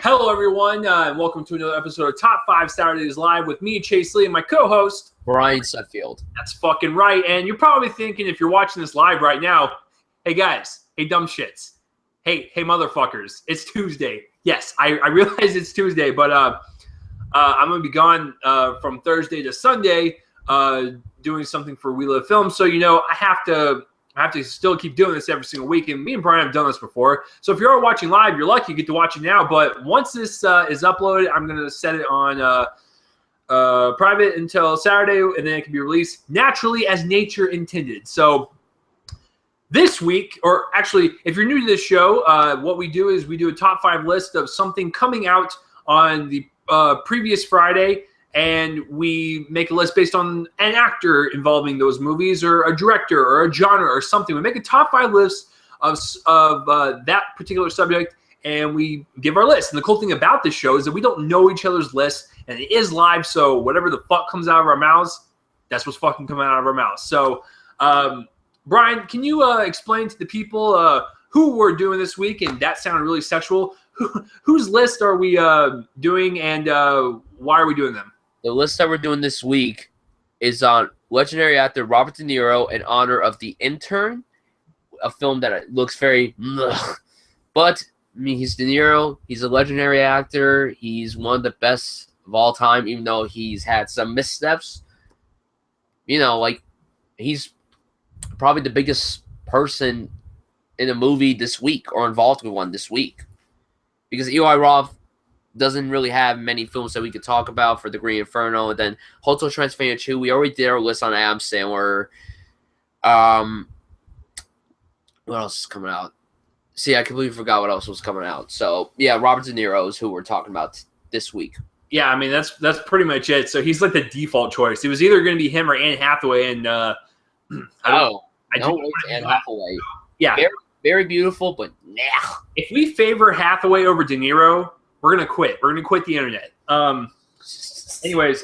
Hello, everyone, and welcome to another episode of Top 5 Saturdays Live with me, Chase Lee, and my co-host, Brian Sutfield. That's fucking right. And you're probably thinking, if you're watching this live right now, hey, guys, hey, dumb shits. Hey, motherfuckers, it's Tuesday. Yes, I realize it's Tuesday, but I'm going to be gone from Thursday to Sunday doing something for We Live Film. So, I have to still keep doing this every single week, and me and Brian have done this before. So if you are watching live, you're lucky you get to watch it now. But once this is uploaded, I'm going to set it on private until Saturday, and then it can be released naturally as nature intended. So this week, or actually, if you're new to this show, what we do is we do a top 5 list of something coming out on the previous Friday, and we make a list based on an actor involving those movies, or a director, or a genre, or something. We make a top 5 list of that particular subject, and we give our list. And the cool thing about this show is that we don't know each other's lists, and it is live, so whatever the fuck comes out of our mouths, that's what's fucking coming out of our mouths. So, Brian, can you explain to the people who we're doing this week? And that sounded really sexual. Whose list are we doing, and why are we doing them? The list that we're doing this week is on legendary actor Robert De Niro in honor of The Intern, a film that looks very but I mean, he's De Niro. He's a legendary actor. He's one of the best of all time, even though he's had some missteps. He's probably the biggest person in a movie this week, or involved with one this week, because Eli Roth doesn't really have many films that we could talk about for The Green Inferno, and then Hotel Transylvania 2. We already did our list on Adam Sandler. What else is coming out? See, I completely forgot what else was coming out. So, yeah, Robert De Niro is who we're talking about this week. Yeah, I mean, that's pretty much it. So he's like the default choice. It was either going to be him or Anne Hathaway, and Anne Hathaway. Yeah. Very, very beautiful, but nah. If we favor Hathaway over De Niro, we're going to quit. We're going to quit the internet. Anyways,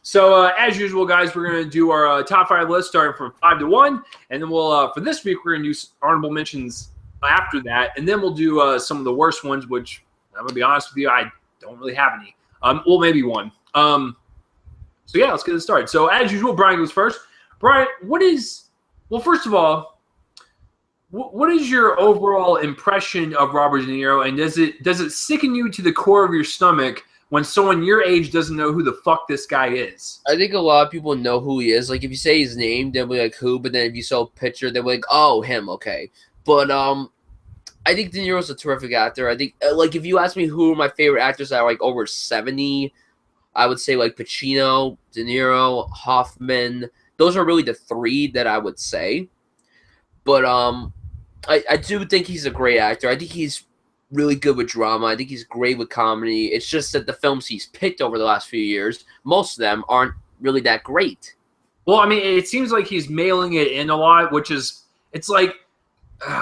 so as usual, guys, we're going to do our top 5 list starting from 5 to 1. And then we'll, for this week, we're going to do honorable mentions after that. And then we'll do some of the worst ones, which I'm going to be honest with you, I don't really have any. Well, maybe one. So, yeah, let's get it started. So, as usual, Brian goes first. Brian, first of all, what is your overall impression of Robert De Niro, and does it sicken you to the core of your stomach when someone your age doesn't know who the fuck this guy is? I think a lot of people know who he is. Like, if you say his name, they'll be like, who? But then if you saw a picture, they'll be like, oh, him, okay. But I think De Niro's a terrific actor. I think, if you ask me who are my favorite actors that are, over 70, I would say, Pacino, De Niro, Hoffman. Those are really the 3 that I would say. But I do think he's a great actor. I think he's really good with drama. I think he's great with comedy. It's just that the films he's picked over the last few years, most of them aren't really that great. Well, I mean, it seems like he's mailing it in a lot, which is, it's like,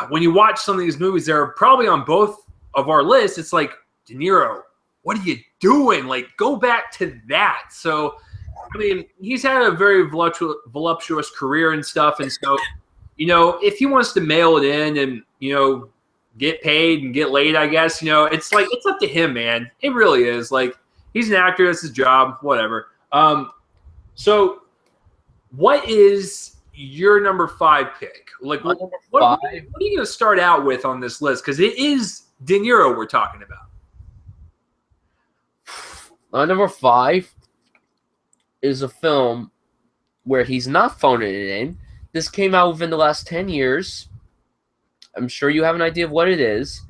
when you watch some of these movies, they're probably on both of our lists. It's like, De Niro, what are you doing? Go back to that. So, I mean, he's had a very voluptuous career and stuff, and so, if he wants to mail it in and, get paid and get laid, I guess, it's it's up to him, man. It really is. He's an actor. That's his job. Whatever. So what is your number 5 pick? What are you going to start out with on this list? Because it is De Niro we're talking about. Number 5 is a film where he's not phoning it in. This came out within the last 10 years. I'm sure you have an idea of what it is.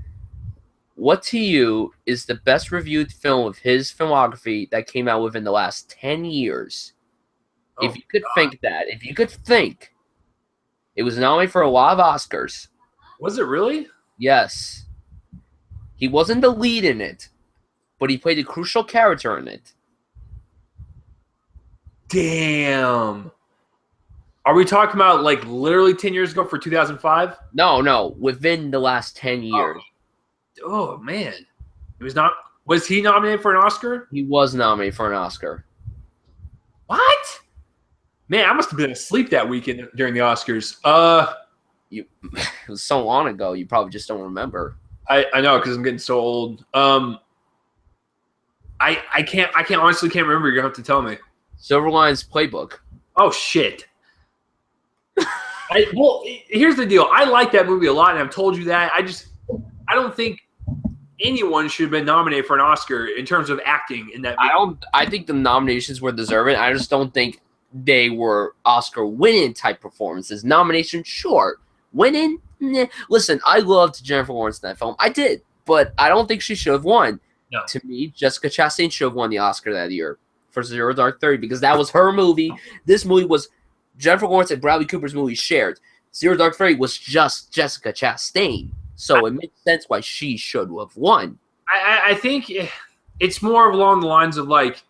What to you is the best reviewed film of his filmography that came out within the last 10 years? If you could think that. If you could think. It was nominated for a lot of Oscars. Was it really? Yes. He wasn't the lead in it, but he played a crucial character in it. Damn. Are we talking about literally 10 years ago for 2005? No. Within the last 10 years. Oh man. Was he nominated for an Oscar? He was nominated for an Oscar. What? Man, I must have been asleep that weekend during the Oscars. It was so long ago. You probably just don't remember. I know because I'm getting so old. I can't honestly can't remember. You're gonna have to tell me. Silver Linings Playbook. Oh shit. Well, here's the deal. I like that movie a lot, and I've told you that. I don't think anyone should have been nominated for an Oscar in terms of acting in that movie. I think the nominations were deserving. I just don't think they were Oscar winning type performances. Nomination, sure. Winning? Nah. Listen, I loved Jennifer Lawrence in that film. I did, but I don't think she should have won. No. To me, Jessica Chastain should have won the Oscar that year for Zero Dark 30 because that was her movie. This movie was Jennifer Lawrence and Bradley Cooper's movie shared. Zero Dark 30 was just Jessica Chastain. So it makes sense why she should have won. I think it's more along the lines of like,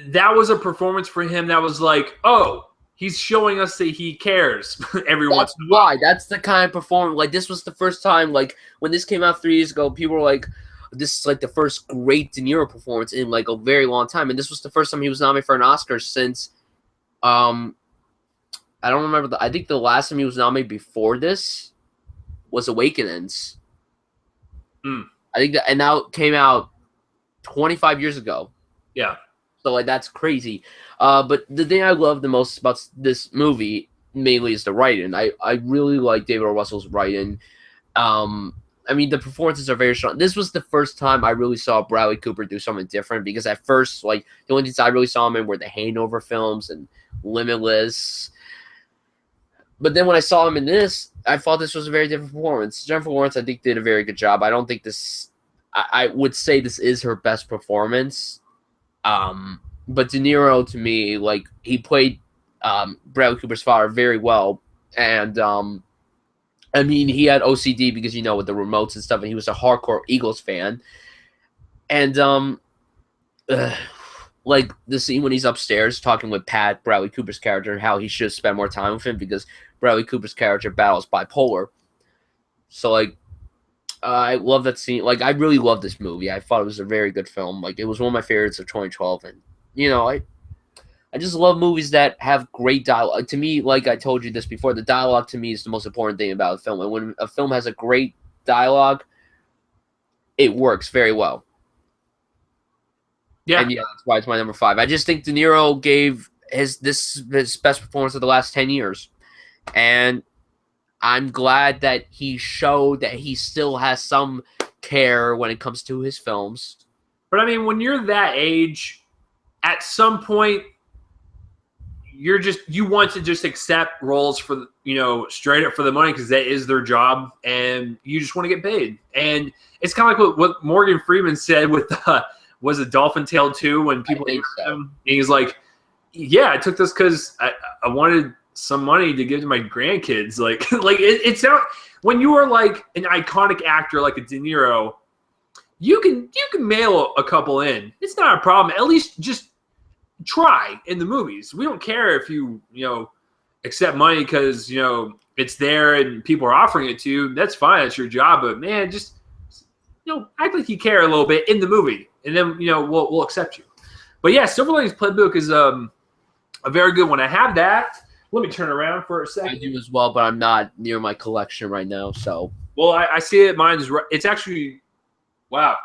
that was a performance for him that was like, oh, he's showing us that he cares every once in a while. That's the kind of performance. Like, this was the first time, like, when this came out 3 years ago, people were like, this is like the first great De Niro performance in like a very long time. And this was the first time he was nominated for an Oscar since, I don't remember. I think the last time he was nominated before this was Awakenings. I think that, and that came out 25 years ago. Yeah. So, like, that's crazy. But the thing I love the most about this movie mainly is the writing. I really like David O. Russell's writing. I mean, the performances are very strong. This was the first time I really saw Bradley Cooper do something different because at first, like, the only things I really saw him in were the Hangover films and Limitless. But then when I saw him in this, I thought this was a very different performance. Jennifer Lawrence, I think, did a very good job. I don't think this – I would say this is her best performance. But De Niro, to me, like, he played Bradley Cooper's father very well. And, I mean, he had OCD because, you know, with the remotes and stuff, and he was a hardcore Eagles fan. And, like, the scene when he's upstairs talking with Pat, Bradley Cooper's character, and how he should spend more time with him because Bradley Cooper's character battles bipolar. So, like, I love that scene. Like, I really love this movie. I thought it was a very good film. Like, it was one of my favorites of 2012. And, you know, I just love movies that have great dialogue. To me, like I told you this before, the dialogue to me is the most important thing about a film. And when a film has a great dialogue, it works very well. Yeah. And yeah, that's why it's my number 5. I just think De Niro gave his best performance of the last 10 years. And I'm glad that he showed that he still has some care when it comes to his films. But I mean, when you're that age, at some point, you want to just accept roles for, you know, straight up for the money because that is their job, and you just want to get paid. And it's kind of like what Morgan Freeman said with was it Dolphin Tale 2 when people him. And he's like, yeah, I took this because I wanted some money to give to my grandkids. Like it's not when you are like an iconic actor like a De Niro, you can mail a couple in. It's not a problem. At least just try in the movies. We don't care if you accept money because it's there and people are offering it to you. That's fine. That's your job. But man, just act like you care a little bit in the movie, and then we'll accept you. But yeah, Silver Linings Playbook is a very good one. I have that. Let me turn around for a second. I do as well, but I'm not near my collection right now. So, well, I see it. Mine's right. It's actually, wow.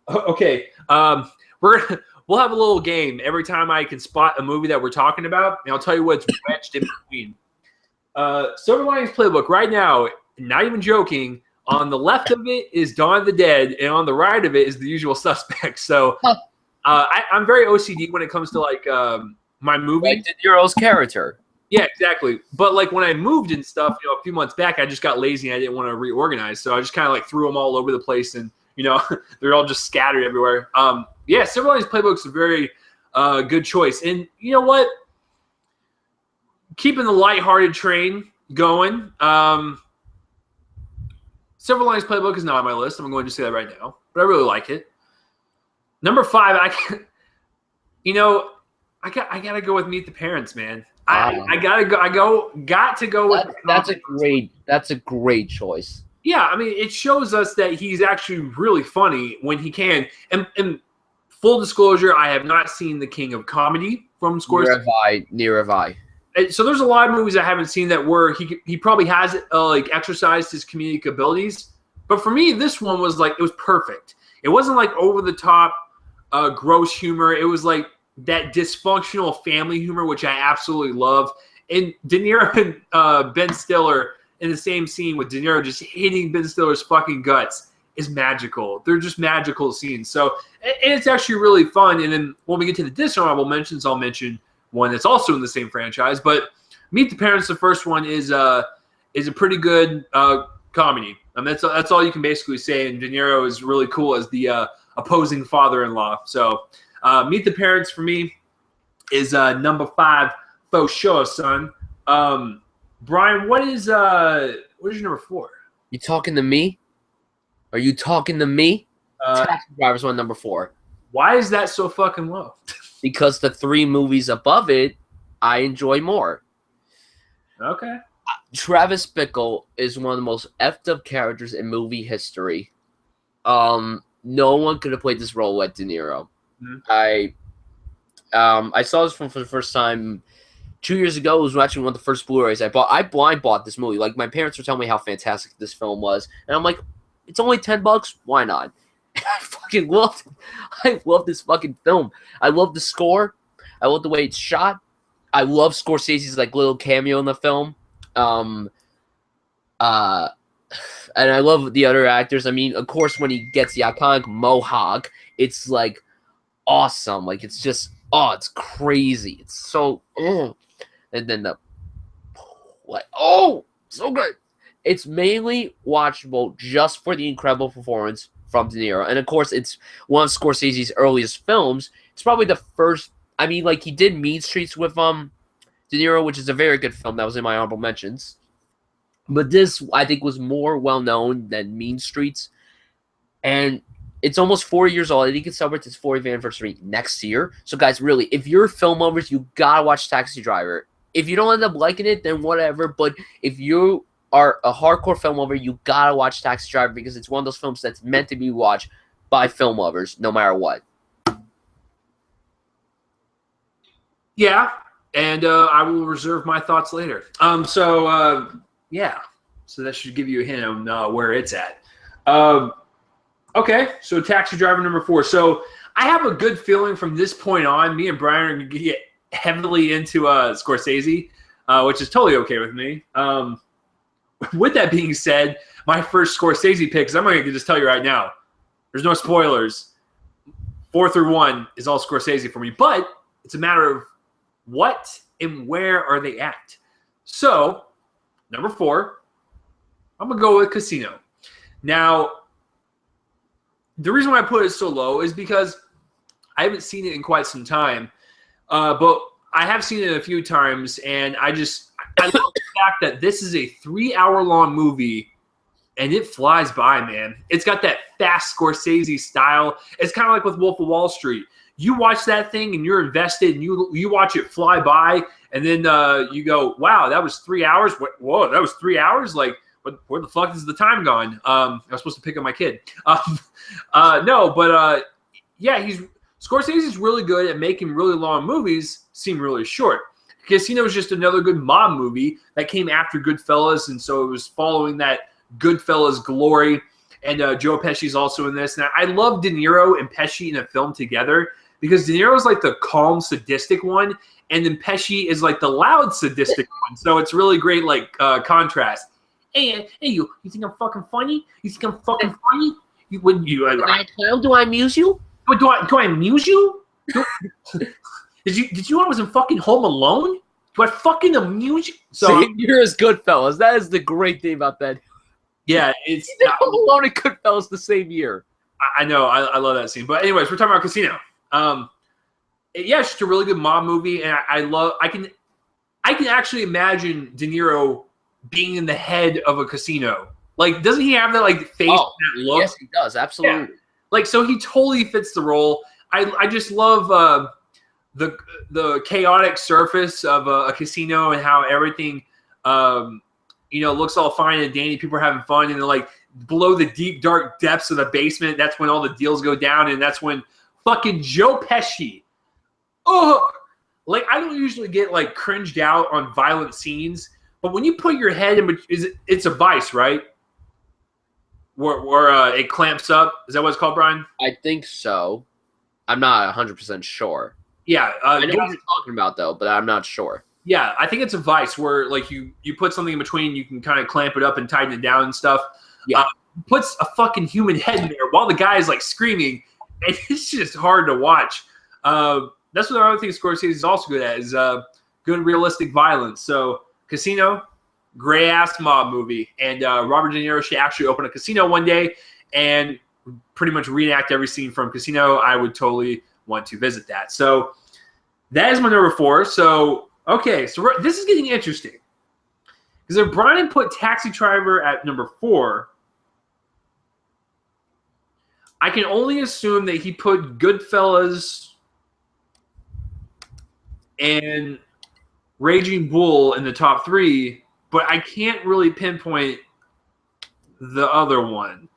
Okay. We'll have a little game every time I can spot a movie that we're talking about, and I'll tell you what's wedged in between. Silver Linings Playbook right now, not even joking. On the left of it is Dawn of the Dead, and on the right of it is The Usual Suspects. So, I'm very OCD when it comes to like my movie. Like De Niro's character. Yeah, exactly. But like when I moved and stuff, a few months back, I just got lazy and I didn't want to reorganize. So I just kind of like threw them all over the place, and they're all just scattered everywhere. Yeah, Silver Linings Playbook's a very good choice. And you know what? Keeping the lighthearted train going. Silver Linings Playbook is not on my list. I'm going to say that right now, but I really like it. Number 5, I gotta go with Meet the Parents, man. I got to go with. That's a great choice. Yeah, I mean, it shows us that he's actually really funny when he can. And Full disclosure, I have not seen The King of Comedy from Scorsese. Near have I. So there's a lot of movies I haven't seen that where he probably has like exercised his comedic abilities. But for me, this one was like, it was perfect. It wasn't like over the top, gross humor. It was like that dysfunctional family humor, which I absolutely love. And De Niro and Ben Stiller in the same scene with De Niro just hitting Ben Stiller's fucking guts is magical. They're just magical scenes. So, and it's actually really fun. And then when we get to the dishonorable mentions, I'll mention one that's also in the same franchise. But Meet the Parents, the first one, is a pretty good comedy. That's all you can basically say. And De Niro is really cool as the opposing father-in-law. So Meet the Parents for me is number 5 for sure, son. Brian, what is your number 4? You talking to me? Are you talking to me? Taxi Driver's one, number 4. Why is that so fucking low? Because the 3 movies above it, I enjoy more. Okay. Travis Bickle is one of the most effed up characters in movie history. No one could have played this role like De Niro. Mm-hmm. I saw this film for the first time 2 years ago. It was actually one of the first Blu-rays I bought. I blind bought this movie. Like, my parents were telling me how fantastic this film was, and I'm like, it's only $10. Why not? And I fucking loved it. I love this fucking film. I love the score. I love the way it's shot. I love Scorsese's like little cameo in the film. And I love the other actors. I mean, of course, when he gets the iconic mohawk, it's like awesome. Like, it's just, it's crazy. It's so, and then so good. It's mainly watchable just for the incredible performance from De Niro. And of course, it's one of Scorsese's earliest films. It's probably the first, I mean, like, he did Mean Streets with De Niro, which is a very good film. That was in my honorable mentions. But this, I think, was more well-known than Mean Streets. And it's almost 4 years old. I think it celebrates its 40th anniversary next year. So, guys, really, if you're film lovers, you gotta watch Taxi Driver. If you don't end up liking it, then whatever. But if you are a hardcore film lover, you gotta watch Taxi Driver because it's one of those films that's meant to be watched by film lovers, no matter what. Yeah, and I will reserve my thoughts later. Yeah, so that should give you a hint on where it's at. Okay, so Taxi Driver number 4. So I have a good feeling from this point on, me and Brian are going to get heavily into Scorsese, which is totally okay with me. With that being said, my first Scorsese pick, because I'm going to just tell you right now, there's no spoilers. 4 through 1 is all Scorsese for me, but it's a matter of what and where are they at. So, number 4, I'm going to go with Casino. Now, the reason why I put it so low is because I haven't seen it in quite some time, but I have seen it a few times, and I love the fact that this is a 3-hour-long movie, and it flies by, man. It's got that fast Scorsese style. It's kind of like with Wolf of Wall Street. You watch that thing, and you're invested, and you watch it fly by, and then you go, wow, that was 3 hours? Whoa, that was 3 hours? Like, where the fuck is the time gone? I was supposed to pick up my kid. Yeah, Scorsese's really good at making really long movies seem really short. Casino is just another good mob movie that came after Goodfellas, and so it was following that Goodfellas glory. And Joe Pesci's also in this. Now, I love De Niro and Pesci in a film together because De Niro's like the calm, sadistic one, and then Pesci is like the loud, sadistic one. So it's really great, like, contrast. Hey, you think I'm fucking funny? You think I'm fucking funny? Do I amuse you? Do I amuse you? Did you know I was in fucking Home Alone? Do I fucking amuse you? So same year as Goodfellas. That is the great thing about that. Yeah, it's Home Alone and Goodfellas the same year. I know. I love that scene. But anyways, we're talking about Casino. Yeah, it's just a really good mob movie, and I can actually imagine De Niro being in the head of a casino. Like, doesn't he have that like face, that look? Yes, he does. Absolutely. Yeah. Like, so he totally fits the role. I just love the chaotic surface of a casino and how everything looks all fine and dandy. People are having fun, and then like below the deep dark depths of the basement, that's when all the deals go down, and that's when fucking Joe Pesci. Oh, like I don't usually get like cringed out on violent scenes, but when you put your head in, it's a vice, right? Where it clamps up. Is that what it's called, Brian? I think so. I'm not 100% sure. Yeah, I know what you're talking about though, but I'm not sure. Yeah, I think it's a vice where like you put something in between, you can kind of clamp it up and tighten it down and stuff. Yeah, puts a fucking human head in there while the guy is like screaming, and it's just hard to watch. That's what the other thing Scorsese is also good at is good realistic violence. So Casino, gray ass mob movie, and Robert De Niro should actually open a casino one day and pretty much reenact every scene from Casino. I would totally want to visit that. So that is my number 4. So okay, so this is getting interesting because if Brian put Taxi Driver at number 4, I can only assume that he put Goodfellas and Raging Bull in the top 3, but I can't really pinpoint the other one.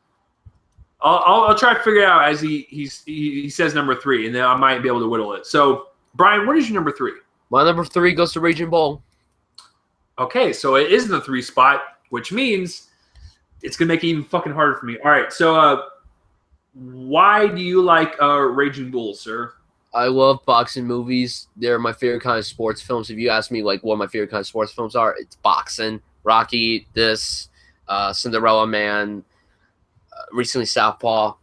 I'll try to figure it out as he says number 3, and then I might be able to whittle it. So, Brian, what is your number 3? My number 3 goes to Raging Bull. Okay, so it is in the 3 spot, which means it's gonna make it even fucking harder for me. All right, so why do you like Raging Bull, sir? I love boxing movies. They're my favorite kind of sports films. If you ask me like what my favorite kind of sports films are, it's boxing, Rocky, this, Cinderella Man, recently Southpaw.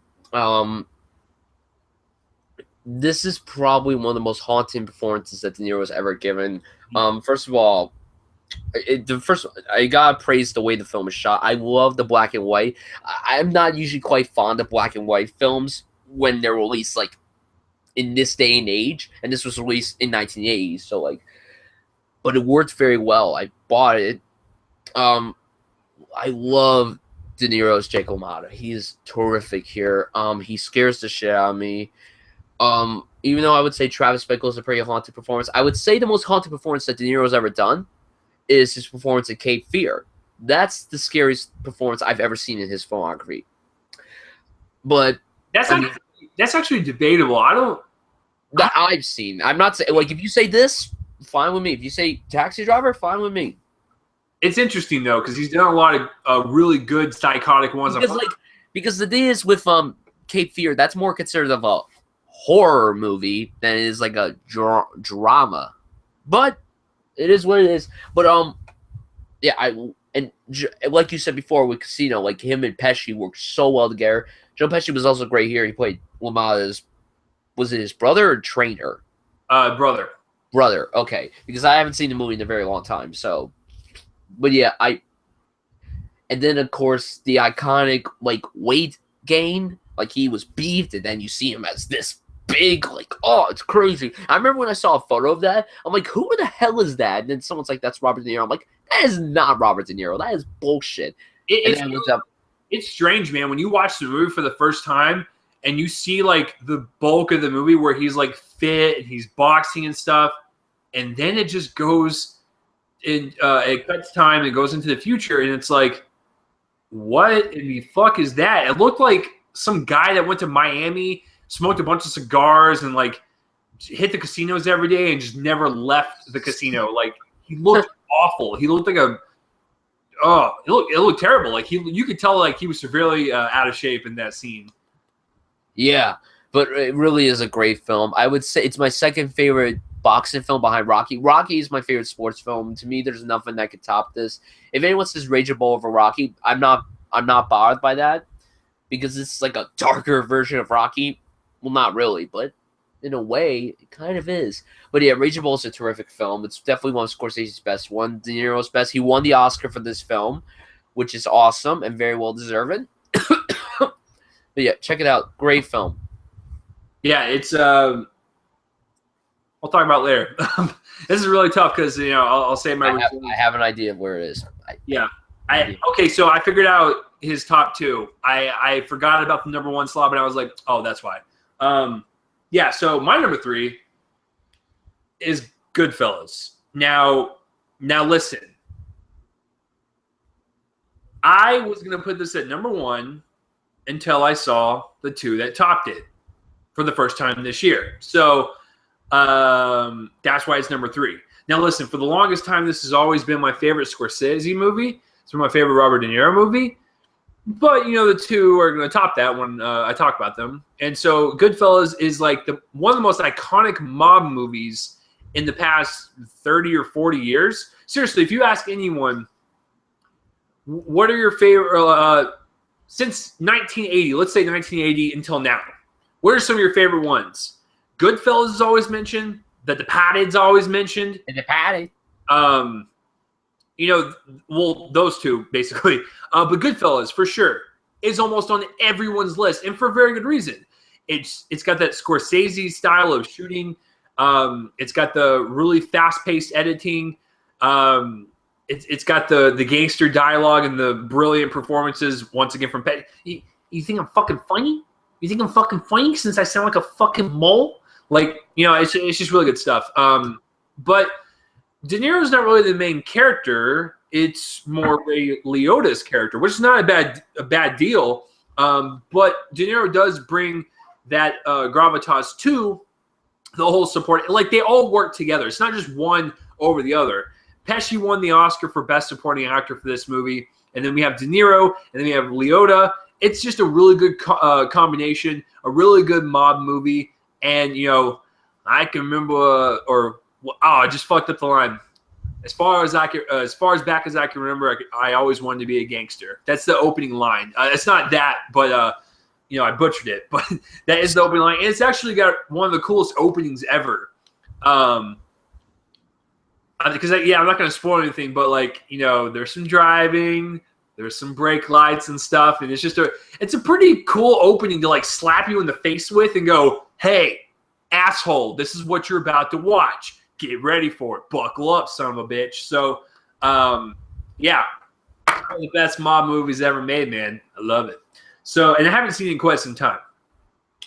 This is probably one of the most haunting performances that De Niro has ever given. First of all, I gotta praise the way the film is shot. I love the black and white. I'm not usually quite fond of black and white films when they're released like in this day and age, and this was released in 1980s, so like, but it worked very well. I bought it. I love De Niro's Jake LaMotta. He is terrific here. He scares the shit out of me. Even though I would say Travis Bickle is a pretty haunted performance, I would say the most haunted performance that De Niro's ever done is his performance in Cape Fear. That's the scariest performance I've ever seen in his filmography. But that's actually debatable. That I've seen. I'm not saying like if you say this, fine with me. If you say Taxi Driver, fine with me. It's interesting though because he's done a lot of really good psychotic ones. Because the thing is with Cape Fear, that's more considered of a horror movie than it is like a drama. But it is what it is. But yeah, like you said before with Casino, like him and Pesci worked so well together. Joe Pesci was also great here. He played LaMotta's. Was it his brother or trainer? Brother. Brother. Okay, because I haven't seen the movie in a very long time. So, but yeah, and then of course the iconic like weight gain, like he was beefed, and then you see him as this big, like it's crazy. I remember when I saw a photo of that, I'm like, who the hell is that? And then someone's like, that's Robert De Niro. I'm like, that is not Robert De Niro. That is bullshit. It's strange, man. When you watch the movie for the first time. And you see like the bulk of the movie where he's like fit and he's boxing and stuff, and then it just goes in. It cuts time and goes into the future, and it's like, what in the fuck is that? It looked like some guy that went to Miami, smoked a bunch of cigars, and like hit the casinos every day and just never left the casino. Like he looked awful. He looked like it looked terrible. Like you could tell like he was severely out of shape in that scene. Yeah, but it really is a great film. I would say it's my second favorite boxing film behind Rocky. Rocky is my favorite sports film. To me, there's nothing that could top this. If anyone says Raging Bull over Rocky, I'm not bothered by that because it's like a darker version of Rocky. Well, not really, but in a way, it kind of is. But yeah, Raging Bull is a terrific film. It's definitely one of Scorsese's best, one De Niro's best. He won the Oscar for this film, which is awesome and very well deserving. But yeah, check it out. Great film. Yeah, it's I'll talk about it later. This is really tough because I'll say my. I have an idea of where it is. Okay, so I figured out his top 2. I forgot about the number 1 slot, but I was like, oh, that's why. Yeah. So my number 3 is Goodfellas. Now listen. I was gonna put this at number 1. Until I saw the 2 that topped it. for the first time this year. So that's why it's number 3. Now, listen, for the longest time, this has always been my favorite Scorsese movie. It's been my favorite Robert De Niro movie. But, the two are going to top that when I talk about them. And so Goodfellas is like one of the most iconic mob movies in the past 30 or 40 years. Seriously, if you ask anyone, what are your favorite, since 1980, let's say 1980 until now, what are some of your favorite ones? Goodfellas is always mentioned. The Departed's always mentioned. The Departed. Well, those two, basically. But Goodfellas, for sure, is almost on everyone's list, and for a very good reason. It's got that Scorsese style of shooting. It's got the really fast-paced editing. It's got the gangster dialogue and the brilliant performances, once again, from Pet. You think I'm fucking funny? You think I'm fucking funny since I sound like a fucking mole? Like, it's just really good stuff. But De Niro's not really the main character. It's more Ray Liotta's character, which is not a bad deal. But De Niro does bring that gravitas to the whole support. Like, they all work together. It's not just one over the other. Pesci won the Oscar for Best Supporting Actor for this movie. And then we have De Niro, and then we have Liotta. It's just a really good combination, a really good mob movie. And, I can remember, I just fucked up the line. As far as back as I can remember, I always wanted to be a gangster. That's the opening line. It's not that, but I butchered it. But that is the opening line, and it's actually got one of the coolest openings ever. Because I'm not going to spoil anything, but there's some driving, there's some brake lights and stuff, and it's a pretty cool opening to slap you in the face with and go, hey, asshole, this is what you're about to watch. Get ready for it. Buckle up, son of a bitch. So, yeah, one of the best mob movies ever made, man. I love it. So, and I haven't seen it in quite some time.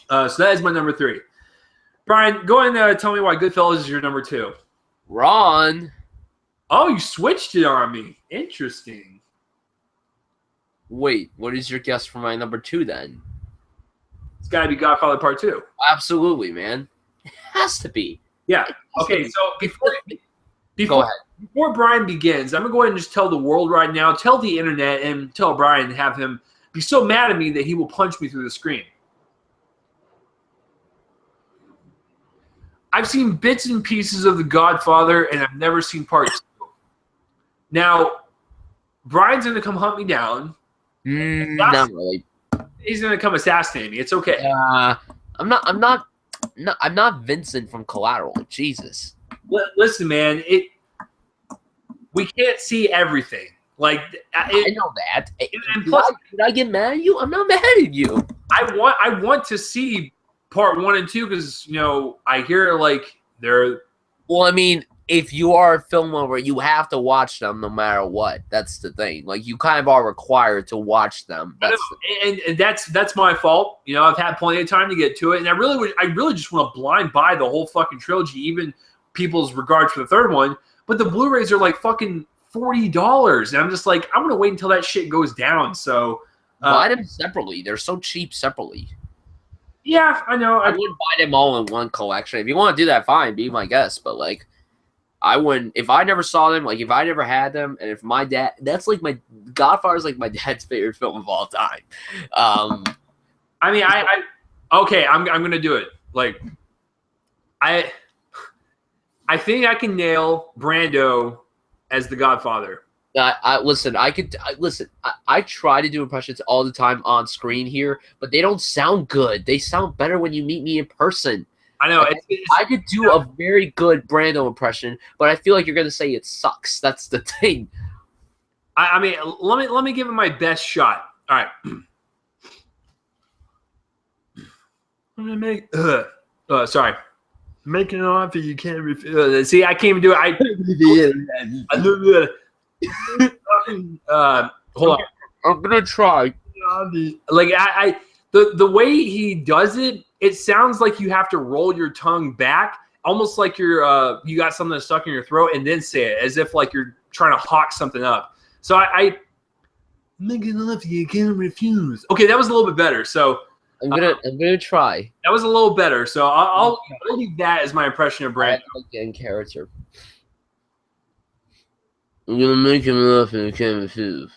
So that is my number 3. Brian, go ahead and tell me why Goodfellas is your number 2. Ron. Oh, you switched it on me. Interesting. Wait, what is your guess for my number 2 then? It's got to be Godfather Part 2. Absolutely, man. It has to be. Yeah. Okay, so go ahead. Before Brian begins, I'm going to go ahead and just tell the world right now, tell the internet, and tell Brian and have him be so mad at me that he will punch me through the screen. I've seen bits and pieces of The Godfather, and I've never seen Part 2. Now, Brian's going to come hunt me down. Not really. He's going to come assassinate me. It's okay. I'm not Vincent from Collateral. Jesus. Listen, man. We can't see everything. I know that. And plus, did I get mad at you? I'm not mad at you. I want to see Part 1 and 2 because I hear they're. Well, I mean, if you are a film lover, you have to watch them no matter what. That's the thing. You kind of are required to watch them. And that's my fault. I've had plenty of time to get to it, and I really just want to blind buy the whole fucking trilogy, even people's regards for the third one. But the Blu-rays are fucking $40, and I'm just I'm gonna wait until that shit goes down. So buy them separately. They're so cheap separately. Yeah, I know. I wouldn't buy them all in one collection. If you want to do that, fine, be my guest. But I wouldn't. If I never saw them, if I never had them, and if my dad, that's my Godfather's my dad's favorite film of all time. I mean, I'm gonna do it. I think I can nail Brando as the Godfather. Listen. I try to do impressions all the time on screen here, but they don't sound good. They sound better when you meet me in person. I know. I could do a very good Brando impression, but I feel like you're gonna say it sucks. That's the thing. I mean, let me give it my best shot. All right. I'm gonna make. Sorry. Making an offer you can't refuse. See, I can't even do it. Hold on. I'm gonna try. The way he does it, it sounds like you have to roll your tongue back, almost like you're you got something stuck in your throat, and then say it as if you're trying to hawk something up. So I make an offer you can't refuse. Okay, that was a little bit better. So I'm gonna try. That was a little better, so I'll leave that as my impression of Brando. I like getting character. I'm gonna make him laugh and I can't refuse.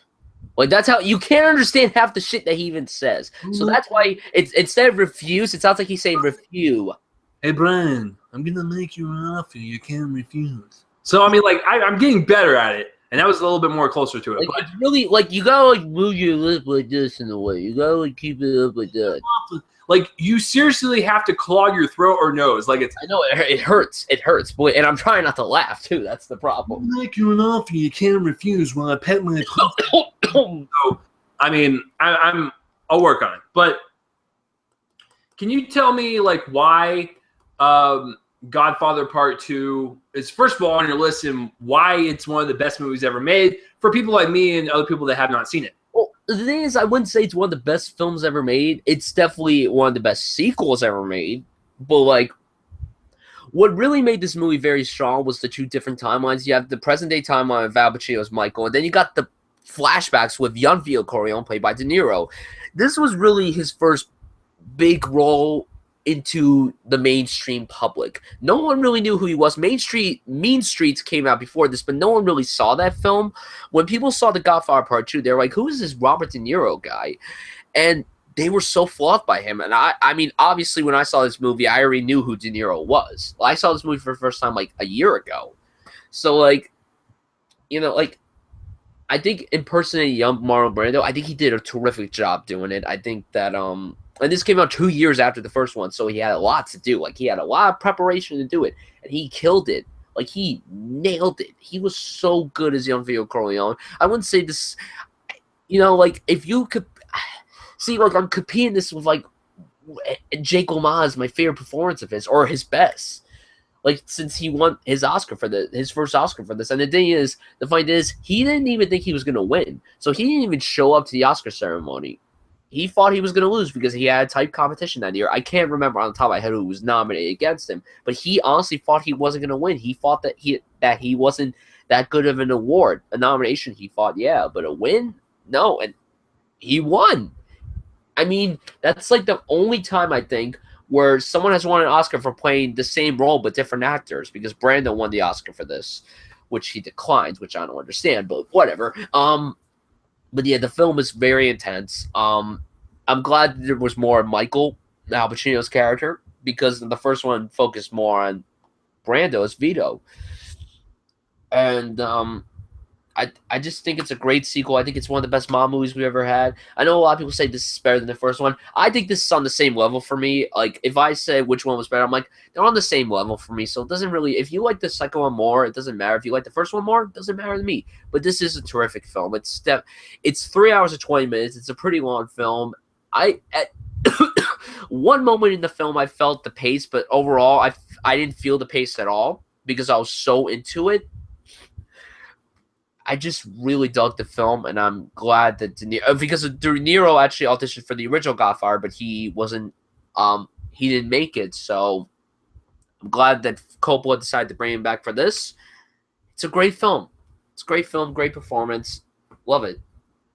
Like that's how you can't understand half the shit that he even says. So that's why it's instead of refuse, it sounds like he's saying refuse. Hey Brian, I'm gonna make you an offer you can't refuse. So I mean, like I'm getting better at it, and that was a little bit more closer to it. Like, but it's really like you gotta like move your lip like this in a way. You gotta like keep it up like that. like you seriously have to clog your throat or nose. Like it's. I know it hurts. It hurts, boy, and I'm trying not to laugh too. That's the problem. I'll make you an offer you can't refuse while I pet my. So I mean, I'll work on it. But can you tell me like why Godfather Part 2 is first of all on your list and why it's one of the best movies ever made for people like me and other people that have not seen it? Well, the thing is, I wouldn't say it's one of the best films ever made. It's definitely one of the best sequels ever made. But like, what really made this movie very strong was the two different timelines. You have the present day timeline of Al Pacino's Michael, and then you got the flashbacks with young Vito Corleone played by De Niro. This was really his first big role into the mainstream public. No one really knew who he was. Mean Streets came out before this, but no one really saw that film. When people saw The Godfather Part 2, they were like, who is this Robert De Niro guy? And they were so flawed by him. And I mean, obviously, when I saw this movie, I already knew who De Niro was. I saw this movie for the first time like a year ago. So, like, you know, like, I think impersonating young Marlon Brando, I think he did a terrific job doing it. I think that, and this came out 2 years after the first one, so he had a lot to do. Like, he had a lot of preparation to do it, and he killed it. Like, he nailed it. He was so good as young Vito Corleone. I wouldn't say this, you know, like, if you could, see, like, I'm competing this with, like, Jake LaMotta is my favorite performance of his, or his best. Like, since he won his Oscar for his first Oscar for this. And the thing is, the fight is, he didn't even think he was going to win. So he didn't even show up to the Oscar ceremony. He thought he was going to lose because he had a tight competition that year. I can't remember on the top of my head who was nominated against him. But he honestly thought he wasn't going to win. He thought that he wasn't that good of an award. A nomination, he thought, yeah. But a win? No. And he won. I mean, that's like the only time, I think, where someone has won an Oscar for playing the same role but different actors, because Brando won the Oscar for this, which he declined, which I don't understand, but whatever. But yeah, the film is very intense. I'm glad that there was more Michael, Al Pacino's character, because the first one focused more on Brando as Vito. And I just think it's a great sequel. I think it's one of the best mob movies we've ever had. I know a lot of people say this is better than the first one. I think this is on the same level for me. Like, if I say which one was better, I'm like, they're on the same level for me. So it doesn't really, if you like the second one more, it doesn't matter. If you like the first one more, it doesn't matter to me. But this is a terrific film. It's 3 hours and 20 minutes. It's a pretty long film. At one moment in the film, I felt the pace, but overall, I didn't feel the pace at all because I was so into it. I just really dug the film, and I'm glad that because De Niro actually auditioned for the original Godfather, but he wasn't, he didn't make it. So I'm glad that Coppola decided to bring him back for this. It's a great film. It's a great film, great performance. Love it.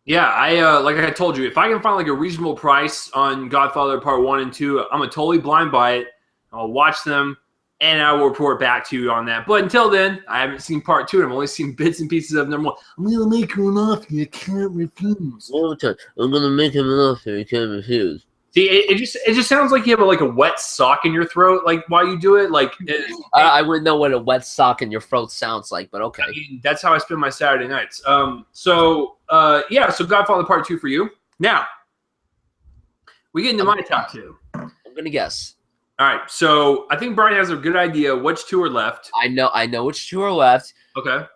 Yeah, I like I told you, if I can find like a reasonable price on Godfather Part 1 and 2, I'm a totally blind buy it. I'll watch them, and I will report back to you on that. But until then, I haven't seen Part 2, and I've only seen bits and pieces of number 1. I'm going to make you an offer you can't refuse. I'm going to make him an offer you can't refuse. See, it just sounds like you have a wet sock in your throat, like while you do it. Like I wouldn't know what a wet sock in your throat sounds like, but okay. I mean, that's how I spend my Saturday nights. So Godfather Part 2 for you. Now, we get into my top 2. I'm gonna guess. All right, so I think Brian has a good idea which 2 are left. I know which 2 are left. Okay.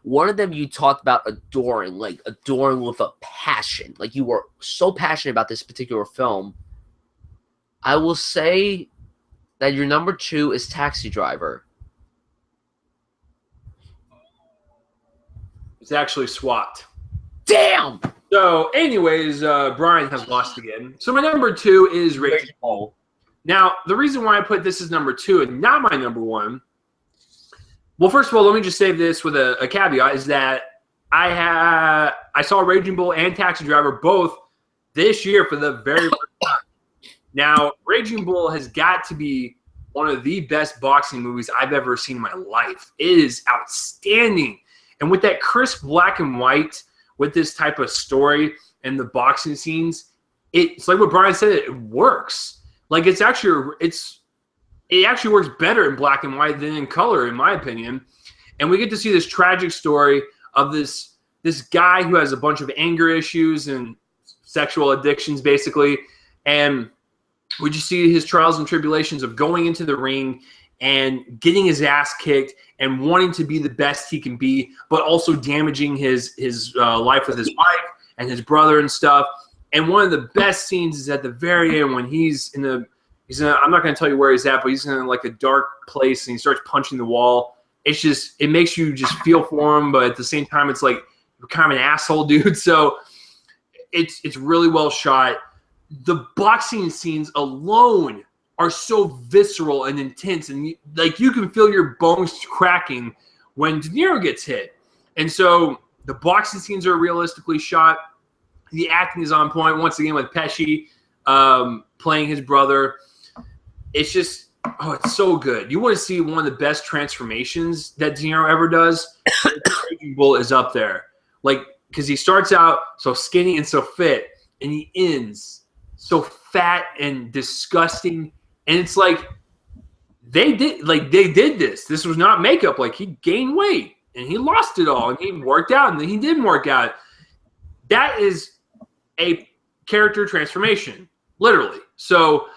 One of them you talked about adoring with a passion. Like, you were so passionate about this particular film. I will say that your number 2 is Taxi Driver. It's actually swapped. Damn! So, anyways, Brian has lost again. So my number 2 is Raging Bull. Now, the reason why I put this as number 2 and not my number 1, well, first of all, let me just say this with a caveat, is that I saw Raging Bull and Taxi Driver both this year for the very first time. Now, Raging Bull has got to be one of the best boxing movies I've ever seen in my life. It is outstanding. And with that crisp black and white, with this type of story and the boxing scenes, it's like what Brian said, it works. Like it actually works better in black and white than in color, in my opinion. And we get to see this tragic story of this guy who has a bunch of anger issues and sexual addictions, basically. And we just see his trials and tribulations of going into the ring and getting his ass kicked and wanting to be the best he can be, but also damaging his life with his wife and his brother and stuff. And one of the best scenes is at the very end when I'm not going to tell you where he's at, but he's in like a dark place and he starts punching the wall. It makes you just feel for him, but at the same time, it's like you're kind of an asshole, dude. So it's really well shot. The boxing scenes alone are so visceral and intense, and you can feel your bones cracking when De Niro gets hit. And so the boxing scenes are realistically shot. The acting is on point once again with Pesci playing his brother. It's just, it's so good. You want to see one of the best transformations that De Niro ever does? Raging Bull is up there. Because he starts out so skinny and so fit, and he ends so fat and disgusting. And it's like they did this. This was not makeup. Like, he gained weight and he lost it all, and he worked out and then he didn't work out. That is a character transformation, literally. So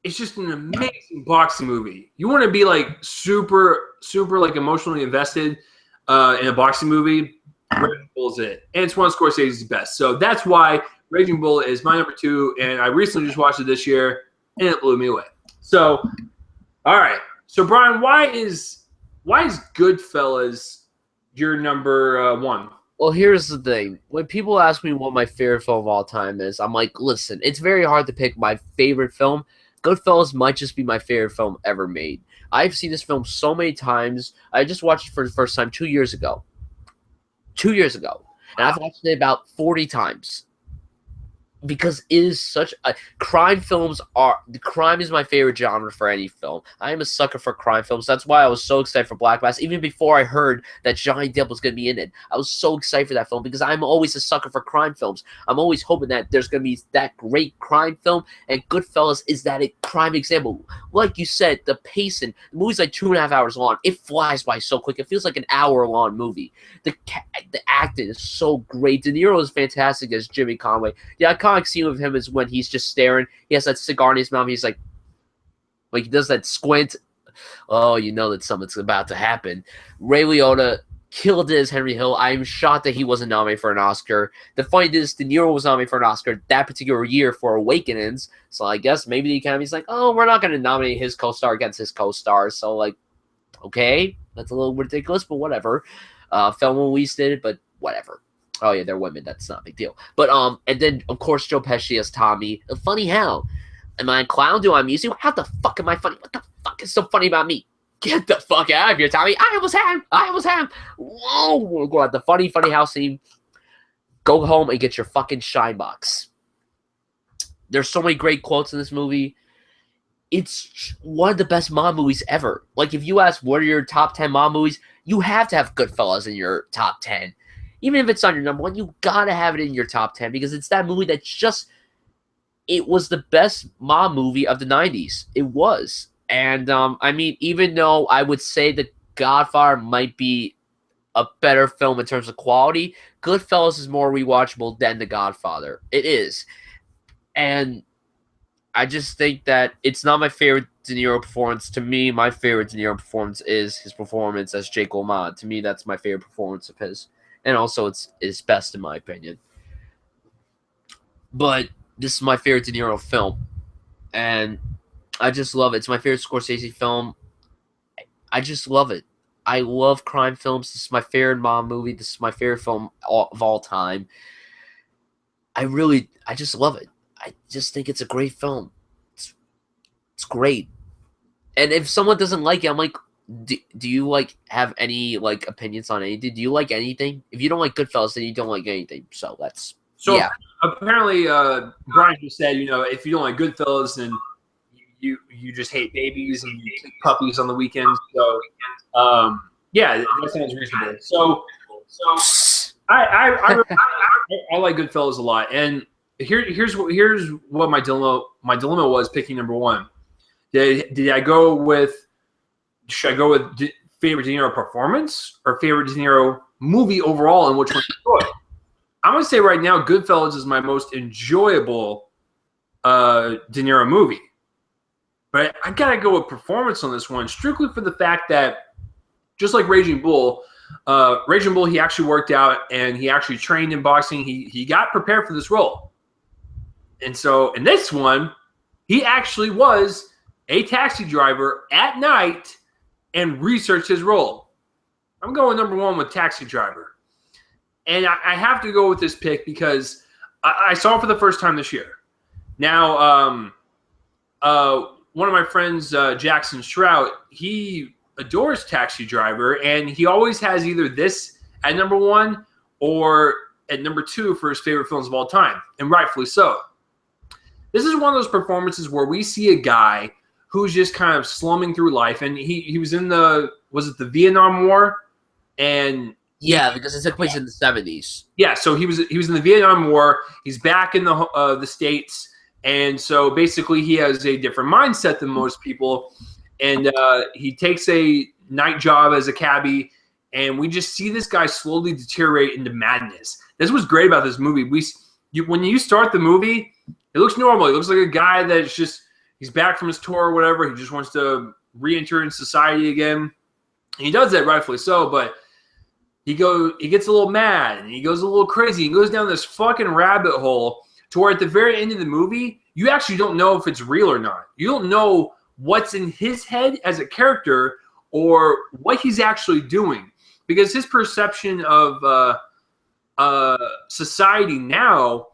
it's just an amazing boxing movie. You want to be like super, super like emotionally invested in a boxing movie, Raging Bull is it. And it's one of Scorsese's best. So that's why Raging Bull is my number 2. And I recently just watched it this year, and it blew me away. So, all right. So, Brian, why is Goodfellas your number 1? Well, here's the thing. When people ask me what my favorite film of all time is, I'm like, listen, it's very hard to pick my favorite film. Goodfellas might just be my favorite film ever made. I've seen this film so many times. I just watched it for the first time 2 years ago. 2 years ago. And I've watched it about 40 times. Because it is such a crime is my favorite genre for any film. I am a sucker for crime films. That's why I was so excited for Black Mass. Even before I heard that Johnny Depp was going to be in it, I was so excited for that film because I'm always a sucker for crime films. I'm always hoping that there's going to be that great crime film, and Goodfellas is that a prime example. Like you said, the pacing, the movie's like 2.5 hours long. It flies by so quick. It feels like an hour-long movie. The acting is so great. De Niro is fantastic as Jimmy Conway. The iconic scene of him is when he's just staring. He has that cigar in his mouth. He's like he does that squint. Oh, you know that something's about to happen. Ray Liotta killed it as Henry Hill. I am shocked that he wasn't nominated for an Oscar. The funny thing is, De Niro was nominated for an Oscar that particular year for Awakenings. So I guess maybe the Academy's like, oh, we're not going to nominate his co-star against his co-star. So okay, that's a little ridiculous, but whatever. Thelma and Louise did it, but whatever. Oh yeah, they're women. That's not a big deal. But and then of course Joe Pesci as Tommy. Funny how? Am I a clown? Do I amuse you? How the fuck am I funny? What the fuck is so funny about me? Get the fuck out of here, Tommy! I was him. Whoa! We'll go at the funny house scene. Go home and get your fucking shine box. There's so many great quotes in this movie. It's one of the best mob movies ever. Like, if you ask what are your top 10 mob movies, you have to have Goodfellas in your top 10. Even if it's not your number 1, you gotta have it in your top 10 because it's that movie that it was the best mob movie of the 90s. It was. And, I mean, even though I would say The Godfather might be a better film in terms of quality, Goodfellas is more rewatchable than The Godfather. It is. And I just think that it's not my favorite De Niro performance. To me, my favorite De Niro performance is his performance as Jake LaMotta. To me, that's my favorite performance of his. And also, it's his best in my opinion. But this is my favorite De Niro film. And I just love it. It's my favorite Scorsese film. I just love it. I love crime films. This is my favorite mob movie. This is my favorite film of all time. I just love it. I just think it's a great film. It's great. And if someone doesn't like it, I'm like, do you like have any like opinions on anything? Do you like anything? If you don't like Goodfellas, then you don't like anything. So that's yeah. Apparently, Brian just said, if you don't like Goodfellas, then you just hate babies and you take puppies on the weekends. So, yeah, that sounds reasonable. So I like Goodfellas a lot, and here's what my dilemma was picking number one. Should I go with favorite De Niro performance or favorite De Niro movie overall, and which one you enjoy? I'm gonna say right now, Goodfellas is my most enjoyable De Niro movie, but I gotta go with performance on this one, strictly for the fact that just like Raging Bull, he actually worked out and he actually trained in boxing. He got prepared for this role, and so in this one, he actually was a taxi driver at night and researched his role. I'm going number one with taxi driver. And I have to go with this pick because I saw it for the first time this year. Now, one of my friends, Jackson Strout, he adores Taxi Driver, and he always has either this at number one or at number two for his favorite films of all time, and rightfully so. This is one of those performances where we see a guy who's just kind of slumming through life, and he was in the Vietnam War, and yeah, because it took place in the 70s. Yeah, so he was in the Vietnam War. He's back in the States, and so basically he has a different mindset than most people, and he takes a night job as a cabbie, and we just see this guy slowly deteriorate into madness. This was great about this movie. When you start the movie, it looks normal. It looks like a guy that's just he's back from his tour or whatever. He just wants to re-enter in society again. And he does that rightfully so, but he gets a little mad and he goes a little crazy. He goes down this fucking rabbit hole to where at the very end of the movie, you actually don't know if it's real or not. You don't know what's in his head as a character or what he's actually doing, because his perception of society now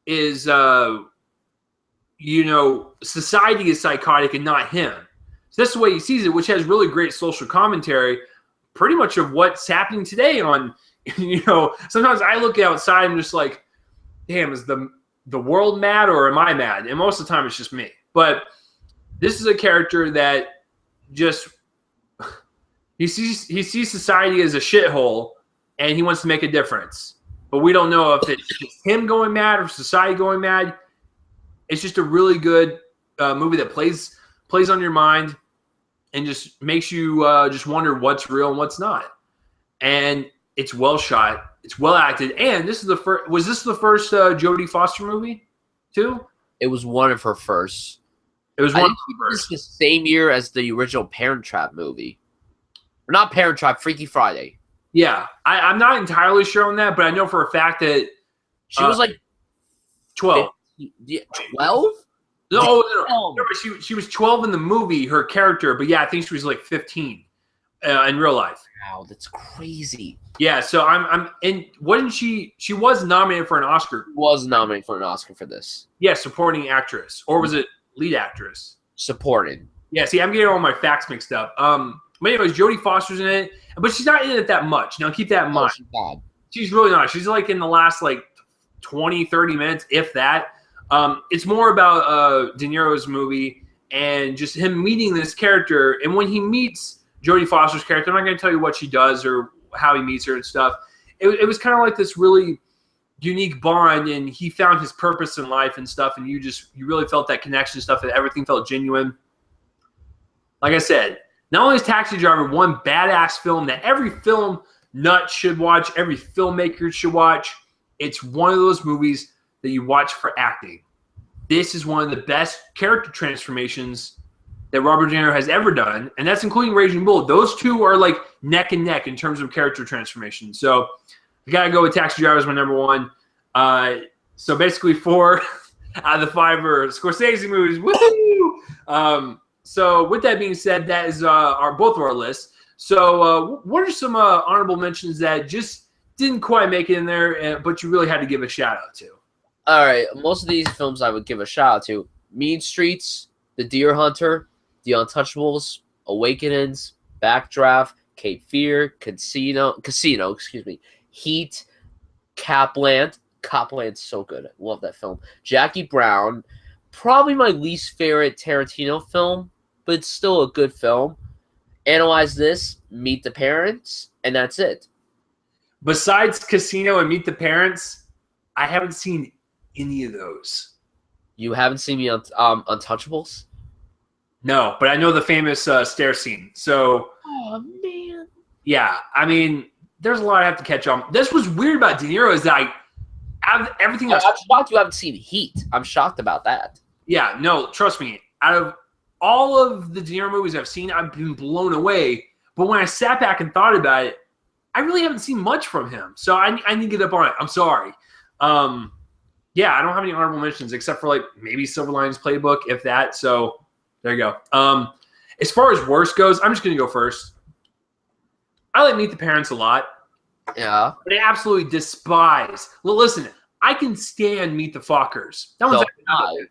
is society is psychotic and not him. So that's the way he sees it, which has really great social commentary, pretty much of what's happening today on, sometimes I look outside and I'm just like, damn, is the world mad or am I mad? And most of the time it's just me. But this is a character that just, he sees society as a shithole and he wants to make a difference. But we don't know if it's him going mad or society going mad. It's just a really good movie that plays on your mind and just makes you just wonder what's real and what's not. And it's well shot. It's well acted. And this is the first. Was this the first Jodie Foster movie too? It was one of her first. It was one of her first. This the same year as the original Parent Trap movie. Or not Parent Trap, Freaky Friday. Yeah. I'm not entirely sure on that, but I know for a fact that she was like 12. 12? No, she was 12 in the movie, her character, but yeah, I think she was like 15 in real life. Wow, that's crazy. Yeah, so wasn't she was nominated for an Oscar. Was nominated for an Oscar for this. Yeah, supporting actress. Or was it lead actress? Supporting. Yeah, see, I'm getting all my facts mixed up. But anyways, Jodie Foster's in it, but she's not in it that much. Now keep that in mind. She's really not. She's like in the last like 20, 30 minutes, if that. It's more about De Niro's movie and just him meeting this character. And when he meets Jodie Foster's character, I'm not going to tell you what she does or how he meets her and stuff. It was kind of like this really unique bond, and he found his purpose in life and stuff. And you really felt that connection and stuff, and everything felt genuine. Like I said, not only is Taxi Driver one badass film that every film nut should watch, every filmmaker should watch, it's one of those movies that you watch for acting. This is one of the best character transformations that Robert De Niro has ever done, and that's including Raging Bull. Those two are like neck and neck in terms of character transformation. So I gotta go with Taxi Driver as my number one. So basically 4 out of the 5 are Scorsese movies. Woo! So with that being said, that is both of our lists. So what are some honorable mentions that just didn't quite make it in there, but you really had to give a shout out to? All right, most of these films I would give a shout out to: Mean Streets, The Deer Hunter, The Untouchables, Awakenings, Backdraft, Cape Fear, Casino, Heat, Copland's so good. I love that film. Jackie Brown, probably my least favorite Tarantino film, but it's still a good film. Analyze This, Meet the Parents, and that's it. Besides Casino and Meet the Parents, I haven't seen any of those. You haven't seen me on Untouchables? No, but I know the famous stair scene. So, oh man, yeah. I mean, there's a lot I have to catch on. This was weird about De Niro is that everything. I'm shocked you haven't seen Heat. I'm shocked about that. Yeah, no, trust me. Out of all of the De Niro movies I've seen, I've been blown away. But when I sat back and thought about it, I really haven't seen much from him. So I need to get up on it. I'm sorry. Yeah, I don't have any honorable mentions except for like maybe Silver Linings Playbook, if that. So there you go. As far as worst goes, I'm just going to go first. I like Meet the Parents a lot. Yeah. But I absolutely despise. Well, listen, I can stand Meet the Fockers. That one's good.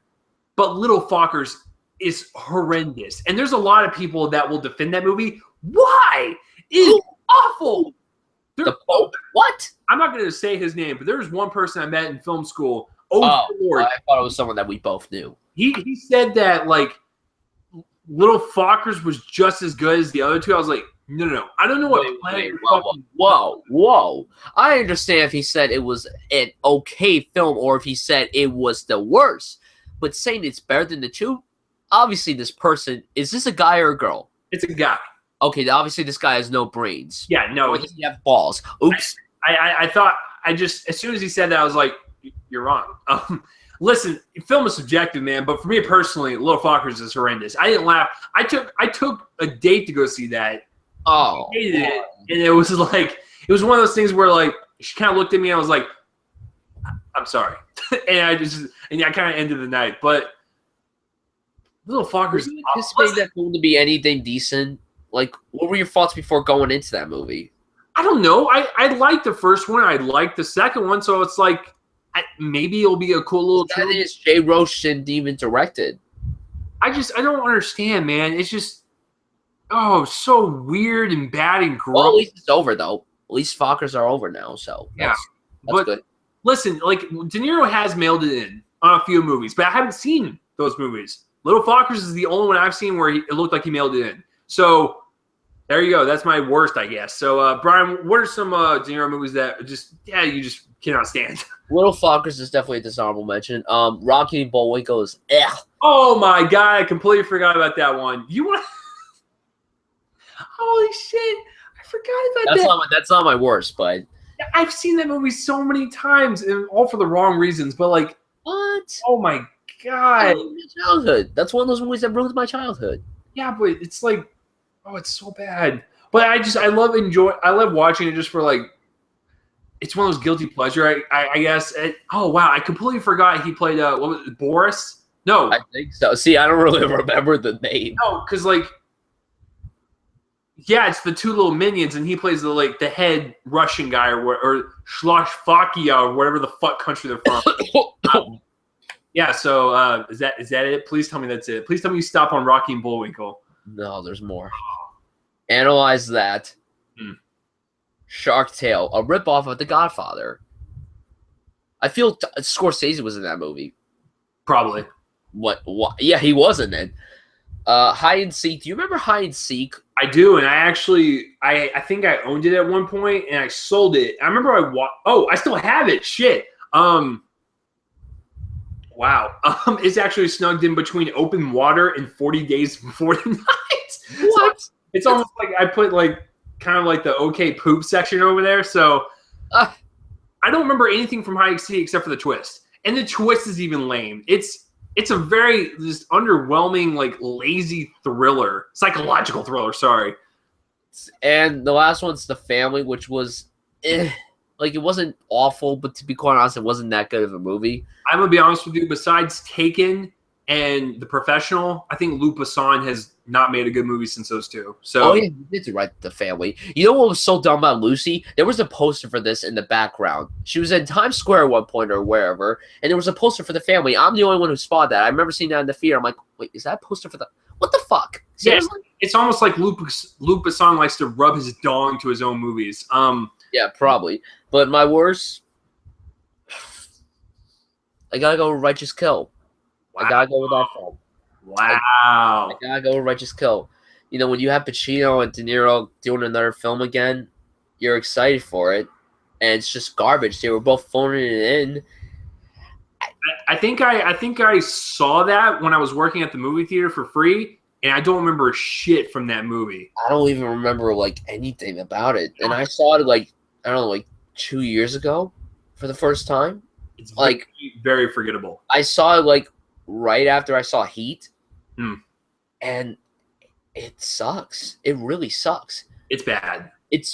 But Little Fockers is horrendous. And there's a lot of people that will defend that movie. Why? It's awful. The Pope? What? I'm not going to say his name, but there was one person I met in film school. I thought it was someone that we both knew. He said that, like, Little Fockers was just as good as the other two. I was like, no. I don't know what planet you're fucking... Whoa. I understand if he said it was an okay film or if he said it was the worst. But saying it's better than the two, obviously this person, is this a guy or a girl? It's a guy. Okay, obviously this guy has no brains. Yeah, no. Or does he have balls? Oops. I thought, as soon as he said that, I was like, you're wrong. Listen, film is subjective, man, but for me personally, Little Fockers is horrendous. I didn't laugh. I took a date to go see that. Oh. I hated it. And it was like, it was one of those things where, like, she kind of looked at me and I was like, I'm sorry. and I kind of ended the night. But Little Fockers. Did you anticipate that film to be anything decent? Like, what were your thoughts before going into that movie? I don't know. I liked the first one. I liked the second one. So it's like, maybe it'll be a cool little That is Jay Roach didn't even directed. I don't understand, man. It's just, so weird and bad and gross. Well, at least it's over, though. At least Fockers are over now, so that's good. Listen, like, De Niro has mailed it in on a few movies, but I haven't seen those movies. Little Fockers is the only one I've seen where it looked like he mailed it in. So there you go. That's my worst, I guess. So, Brian, what are some De Niro movies that you just cannot stand? Little Fockers is definitely a dishonorable mention. Rocky and Bullwinkle is Oh my god, I completely forgot about that one. You want? Holy shit, I forgot about that. That's not my worst, but I've seen that movie so many times, and all for the wrong reasons. But like, what? Oh my god, childhood. That's one of those movies that ruined my childhood. Yeah, but it's like, it's so bad. But I love watching it just for like. It's one of those guilty pleasure, I guess. Oh wow, I completely forgot he played what was it, Boris? No, I think so. See, I don't really remember the name. No, because like, yeah, it's the two little minions, and he plays the head Russian guy or Slovakia or whatever the fuck country they're from. Yeah. So is that it? Please tell me that's it. Please tell me you stop on Rocky and Bullwinkle. No, there's more. Analyze That. Shark Tale, a ripoff of The Godfather. I feel Scorsese was in that movie. Probably. What? Yeah, he was in it. Hide and Seek. Do you remember Hide and Seek? I do, and I think I owned it at one point, and I sold it. I remember I still have it. Shit. Wow. It's actually snugged in between Open Water and 40 Days and 40 Nights. What? So it's almost like I put kind of like the okay poop section over there. So I don't remember anything from Hide and Seek except for the twist. And the twist is even lame. It's a very just underwhelming, like lazy thriller, psychological thriller. Sorry. And the last one's The Family, which was, like it wasn't awful, but to be quite honest, it wasn't that good of a movie. I'm gonna be honest with you. Besides Taken and The Professional, I think Luc Besson has not made a good movie since those two. So, he did write The Family. You know what was so dumb about Lucy? There was a poster for this in the background. She was in Times Square at one point or wherever, and there was a poster for The Family. I'm the only one who spotted that. I remember seeing that in the theater. I'm like, wait, is that a poster for the? What the fuck? Seriously? It's almost like Luke Besson likes to rub his dong to his own movies. Yeah, probably. But my worst, I gotta go with Righteous Kill. Wow. I gotta go with that film. Wow. I gotta go with Righteous Kill. You know, when you have Pacino and De Niro doing another film again, you're excited for it, and it's just garbage. They were both phoning it in. I think I saw that when I was working at the movie theater for free, and I don't remember shit from that movie. I don't even remember like anything about it, and I saw it like I don't know, like 2 years ago for the first time. It's like very forgettable. I saw it like right after I saw Heat, and it sucks. It really sucks. It's bad. It's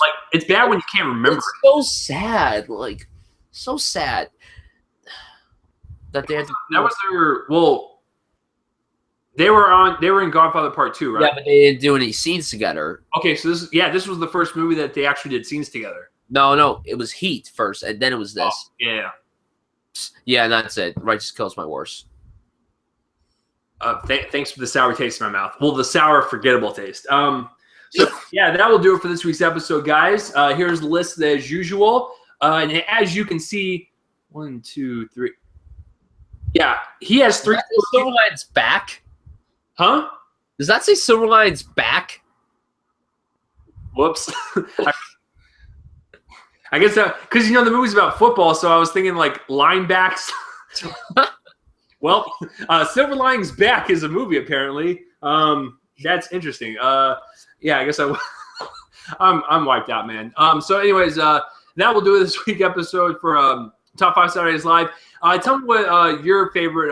bad when you can't remember. It's so sad, like so sad that they had to. That was their They were in Godfather Part 2, right? Yeah, but they didn't do any scenes together. Okay, so this was the first movie that they actually did scenes together. No, it was Heat first, and then it was this. Oh, yeah. Yeah, and that's it. Righteous Kill is my worst. Thanks for the sour taste in my mouth. Well, the sour, forgettable taste. So yeah, that will do it for this week's episode, guys. Here's the list as usual, and as you can see, 1, 2, 3. Yeah, he has 3. Silverline's back. Huh? Does that say Silverline's back? Whoops. I guess because the movie's about football, so I was thinking like linebacks. Well, Silver Linings Back is a movie apparently. That's interesting. Yeah, I guess I'm wiped out, man. So anyways, that will do it this week episode for Top 5 Saturdays Live. Tell me what your favorite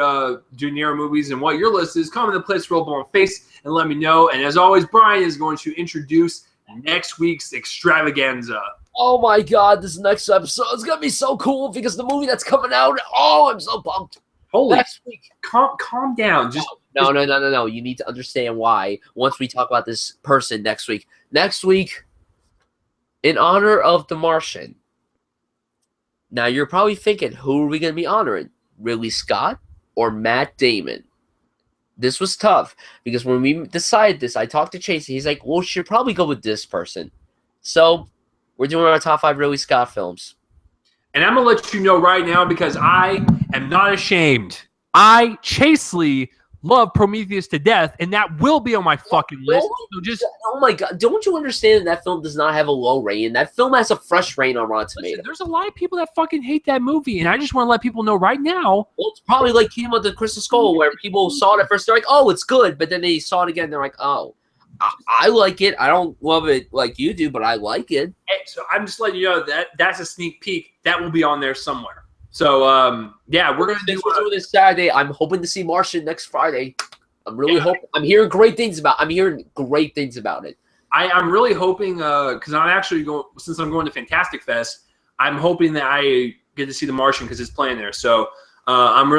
De Niro movies and what your list is. Comment in the place, roll on face, and let me know. And as always, Brian is going to introduce next week's extravaganza. Oh my God, this next episode is gonna be so cool because the movie that's coming out. Oh, I'm so pumped. Holy, next week. Calm down. No. You need to understand why once we talk about this person next week. Next week, in honor of The Martian. Now, you're probably thinking, who are we going to be honoring? Ridley Scott or Matt Damon? This was tough because when we decided this, I talked to Chase. He's like, well, we should probably go with this person. So we're doing our top 5 Ridley Scott films. And I'm going to let you know right now because I am not ashamed. I, Chase Lee, love Prometheus to death, and that will be on my fucking list. So oh my God, don't you understand that film does not have a low rating? That film has a fresh rating on Rotten Tomatoes. There's a lot of people that fucking hate that movie, and I just want to let people know right now. Well, it's probably like Kingdom of the Crystal Skull, where people saw it at first, they're like, oh, it's good, but then they saw it again, they're like, oh, I like it. I don't love it like you do, but I like it. Hey, so I'm just letting you know that's a sneak peek. That will be on there somewhere. So, yeah, we're going to do this Saturday. I'm hoping to see Martian next Friday. I'm really hoping. I'm hearing great things about it. I'm really hoping because I'm actually going, since I'm going to Fantastic Fest, I'm hoping that I get to see The Martian because it's playing there. So I'm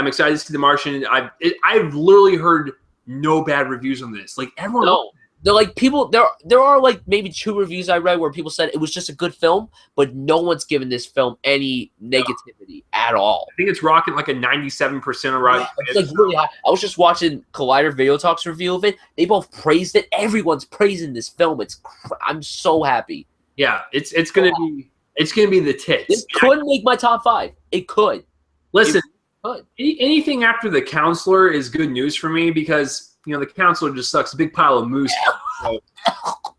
excited to see The Martian. I've literally heard no bad reviews on this. Like everyone. No. They're like people. There are like maybe 2 reviews I read where people said it was just a good film, but no one's given this film any negativity at all. I think it's rocking like a 97% around. It's like really high. I was just watching Collider Video Talks review of it. They both praised it. Everyone's praising this film. I'm so happy. Yeah, it's gonna be the tits. It could make my top 5. It could. Listen, anything after The Counselor is good news for me because. The Counselor just sucks. A big pile of moose. So,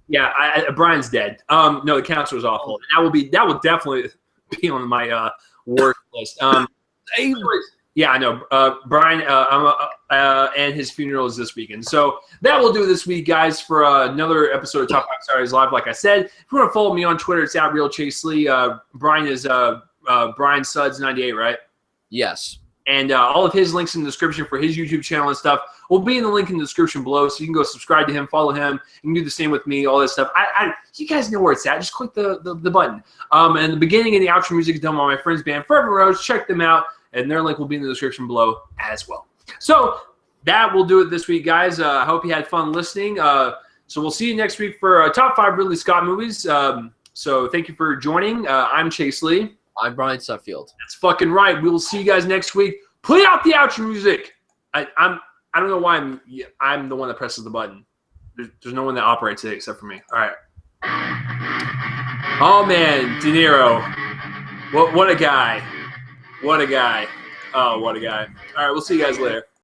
yeah, Brian's dead. No, The Counselor's awful. That will definitely be on my worst list. Anyways, yeah, I know. Brian and his funeral is this weekend. So that will do it this week, guys, for another episode of Top 5 Saturdays Live. Like I said, if you want to follow me on Twitter, it's @RealChaseLee. Brian is Brian Suds 98, right? Yes. And all of his links in the description for his YouTube channel and stuff will be in the link in the description below. So you can go subscribe to him, follow him. You can do the same with me, all that stuff. You guys know where it's at. Just click the button. And the beginning and the outro music is done by my friends band Fervent Roze. Check them out. And their link will be in the description below as well. So that will do it this week, guys. I hope you had fun listening. So we'll see you next week for Top 5 Ridley Scott movies. So thank you for joining. I'm Chase Lee. I'm Brian Suffield. That's fucking right. We will see you guys next week. Play out the outro music. I don't know why I'm the one that presses the button. There's no one that operates it except for me. All right. Oh man, De Niro. What a guy. What a guy. Oh, what a guy. All right, we'll see you guys later.